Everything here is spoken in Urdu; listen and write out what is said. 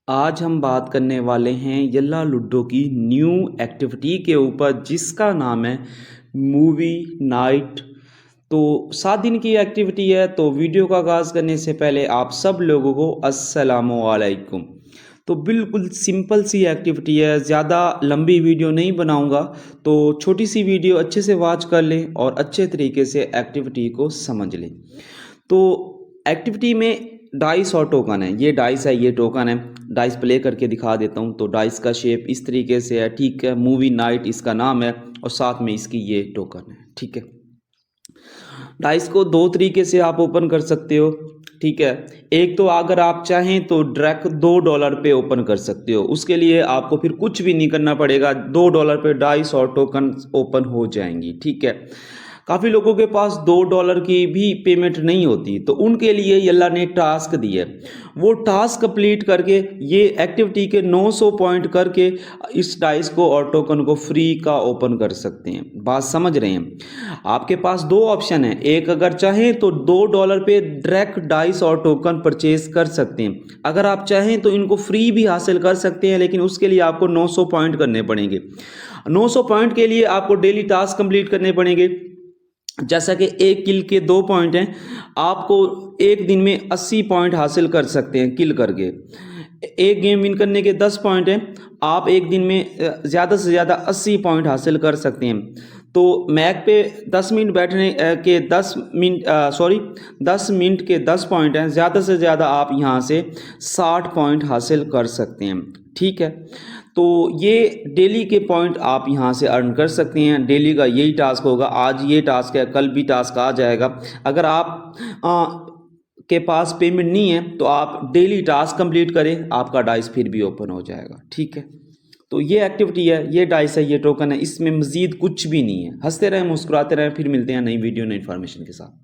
آج ہم بات کرنے والے ہیں یلا لوڈو کی نیو ایکٹیویٹی کے اوپر جس کا نام ہے مووی نائٹ۔ تو 7 دن کی ایکٹیویٹی ہے۔ تو ویڈیو کا آغاز کرنے سے پہلے آپ سب لوگوں کو السلام علیکم۔ تو بالکل سمپل سی ایکٹیویٹی ہے، زیادہ لمبی ویڈیو نہیں بناؤں گا، تو چھوٹی سی ویڈیو اچھے سے واچ کر لیں اور اچھے طریقے سے ایکٹیویٹی کو سمجھ لیں۔ تو ایکٹیویٹی میں ڈائس اور ٹوکن ہے، یہ ڈائس ہے، یہ ٹوکن ہے۔ ڈائس پلے کر کے دکھا دیتا ہوں۔ تو ڈائس کا شیپ اس طریقے سے ہے، ٹھیک ہے۔ مووی نائٹ اس کا نام ہے اور ساتھ میں اس کی یہ ٹوکن ہے، ٹھیک ہے۔ ڈائس کو 2 طریقے سے آپ اوپن کر سکتے ہو، ٹھیک ہے۔ ایک تو اگر آپ چاہیں تو ڈائریکٹ $2 پہ اوپن کر سکتے ہو، اس کے لیے آپ کو پھر کچھ بھی نہیں کرنا پڑے گا، $2 پہ ڈائس اور ٹوکن اوپن ہو جائیں گی، ٹھیک ہے۔ کافی لوگوں کے پاس $2 کی بھی پیمنٹ نہیں ہوتی، تو ان کے لیے اللہ نے ٹاسک دی ہے، وہ ٹاسک کمپلیٹ کر کے یہ ایکٹیویٹی کے 900 پوائنٹ کر کے اس ڈائس کو اور ٹوکن کو فری کا اوپن کر سکتے ہیں۔ بات سمجھ رہے ہیں؟ آپ کے پاس 2 آپشن ہیں، ایک اگر چاہیں تو $2 پہ ڈائریکٹ ڈائس اور ٹوکن پرچیز کر سکتے ہیں، اگر آپ چاہیں تو ان کو فری بھی حاصل کر سکتے ہیں، لیکن اس کے لیے آپ کو 900 پوائنٹ کرنے پڑیں گے۔ 900 پوائنٹ کے لیے آپ کو ڈیلی ٹاسک کمپلیٹ کرنے پڑیں گے، جیسا کہ ایک کل کے 2 پوائنٹ ہیں، آپ کو ایک دن میں 80 پوائنٹ حاصل کر سکتے ہیں کل کر کے۔ ایک گیم ون کرنے کے 10 پوائنٹ ہیں، آپ ایک دن میں زیادہ سے زیادہ 80 پوائنٹ حاصل کر سکتے ہیں۔ تو میک پہ 10 منٹ بیٹھنے کے 10 منٹ کے 10 پوائنٹ ہیں، زیادہ سے زیادہ آپ یہاں سے 60 پوائنٹ حاصل کر سکتے ہیں، ٹھیک ہے۔ تو یہ ڈیلی کے پوائنٹ آپ یہاں سے ارن کر سکتے ہیں، ڈیلی کا یہی ٹاسک ہوگا، آج یہ ٹاسک ہے، کل بھی ٹاسک آ جائے گا۔ اگر آپ کے پاس پیمنٹ نہیں ہے تو آپ ڈیلی ٹاسک کمپلیٹ کریں، آپ کا ڈائس پھر بھی اوپن ہو جائے گا، ٹھیک ہے۔ تو یہ ایکٹیویٹی ہے، یہ ڈائس ہے، یہ ٹوکن ہے، اس میں مزید کچھ بھی نہیں ہے۔ ہنستے رہیں، مسکراتے رہیں، پھر ملتے ہیں نئی ویڈیو نئی انفارمیشن کے ساتھ۔